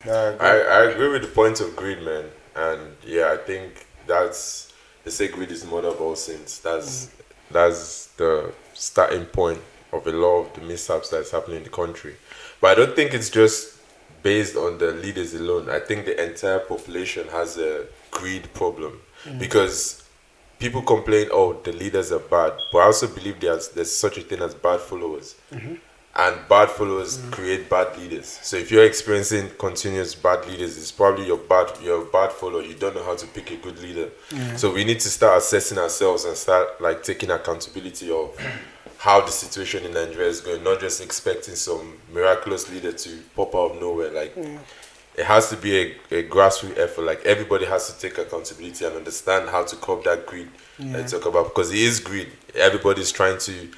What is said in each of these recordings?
I agree with the point of greed, man. And yeah, I think that's they say greed is the mother of all sins. That's the starting point of a lot of the mishaps that's happening in the country. But I don't think it's just based on the leaders alone. I think the entire population has a greed problem because people complain, oh, the leaders are bad, but I also believe there's such a thing as bad followers, and bad followers create bad leaders. So if you're experiencing continuous bad leaders, it's probably you're a bad follower. You don't know how to pick a good leader. So we need to start assessing ourselves and start like taking accountability of how the situation in Nigeria is going, not just expecting some miraculous leader to pop out of nowhere. Like it has to be a grassroots effort. Like everybody has to take accountability and understand how to curb that greed that you talk about, because it is greed. Everybody's trying to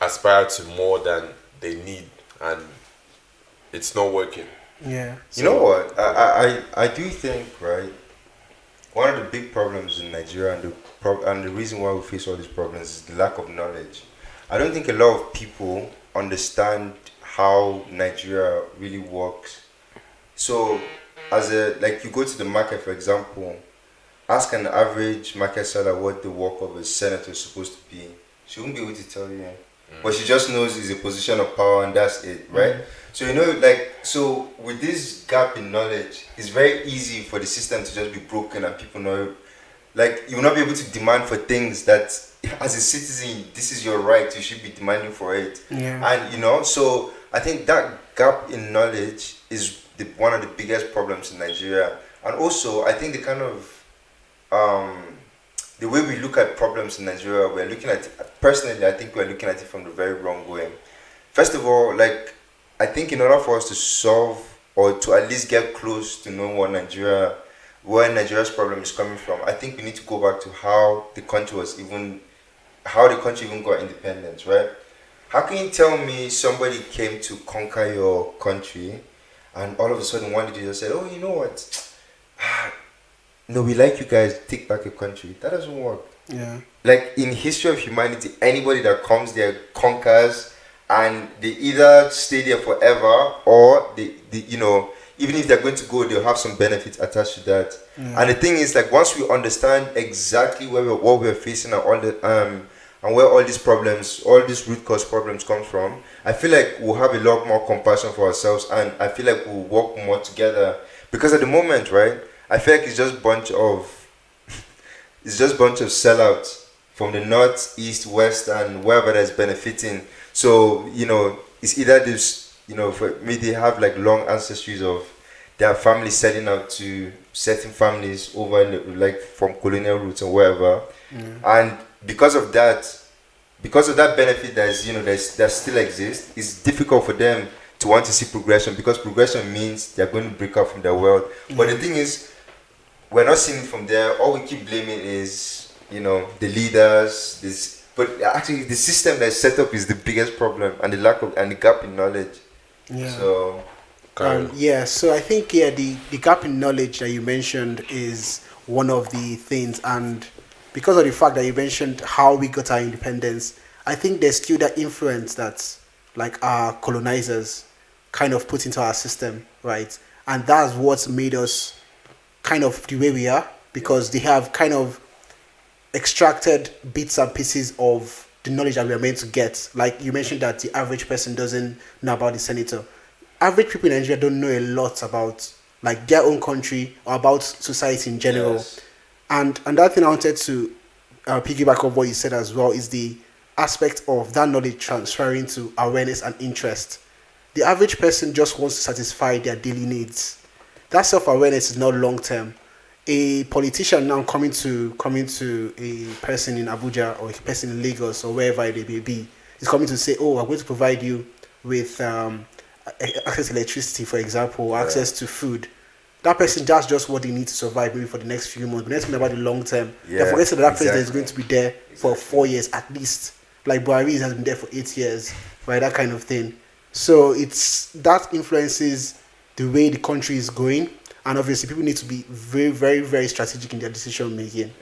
aspire to more than they need, and it's not working. Yeah. You know what? I do think, right, one of the big problems in Nigeria and the reason why we face all these problems is the lack of knowledge. I don't think a lot of people understand how Nigeria really works. So, like you go to the market, for example, ask an average market seller what the work of a senator is supposed to be. She won't be able to tell you. But she just knows it's a position of power and that's it, right? So so with this gap in knowledge, it's very easy for the system to just be broken and people know, like you will not be able to demand for things that as a citizen, this is your right, you should be demanding for it. And so I think that gap in knowledge is one of the biggest problems in Nigeria. And also I think the kind of the way we look at problems in Nigeria, we're looking at personally, I think we're looking at it from the very wrong way. First of all, like I think in order for us to solve or to at least get close to know where Nigeria's problem is coming from, I think we need to go back to how the country even got independence, right? How can you tell me somebody came to conquer your country and all of a sudden one day they just said, oh, you know what? No, we like you guys, take back your country. That doesn't work. Yeah. Like in history of humanity, anybody that comes there conquers, and they either stay there forever or they even if they're going to go, they'll have some benefits attached to that. And the thing is, like once we understand exactly what we're facing and all the and where all these root cause problems come from, I feel like we'll have a lot more compassion for ourselves, and I feel like we'll work more together. Because at the moment, right, I feel like it's just bunch of sellouts from the north, east, west, and wherever that's benefiting. So it's either this, for me they have like long ancestries of their families selling out to certain families over like from colonial roots or wherever, and because of that benefit that still exists, it's difficult for them to want to see progression, because progression means they're going to break out from their world. But the thing is, we're not seeing it from there. All we keep blaming is, the leaders. But actually, the system that's set up is the biggest problem, and the gap in knowledge. Yeah. So, so I think the gap in knowledge that you mentioned is one of the things, and because of the fact that you mentioned how we got our independence, I think there's still that influence that like our colonizers kind of put into our system, right? And that's what's made us kind of the way we are, because they have kind of extracted bits and pieces of the knowledge that we are meant to get. Like you mentioned that the average person doesn't know about the senator. Average people in Nigeria don't know a lot about like their own country or about society in general. yes. And another thing I wanted to piggyback off what you said as well is the aspect of that knowledge transferring to awareness and interest. The average person just wants to satisfy their daily needs. That self-awareness is not long-term. A politician now coming to a person in Abuja or a person in Lagos or wherever it may be is coming to say, oh, I'm going to provide you with access to electricity, for example, or access to food. That person, that's just what they need to survive maybe for the next few months. But let's think about the long term. They're forgetting that person is going to be there for 4 years at least. Like Buhari has been there for 8 years, right? That kind of thing. So that influences the way the country is going, and obviously people need to be very, very, very strategic in their decision making.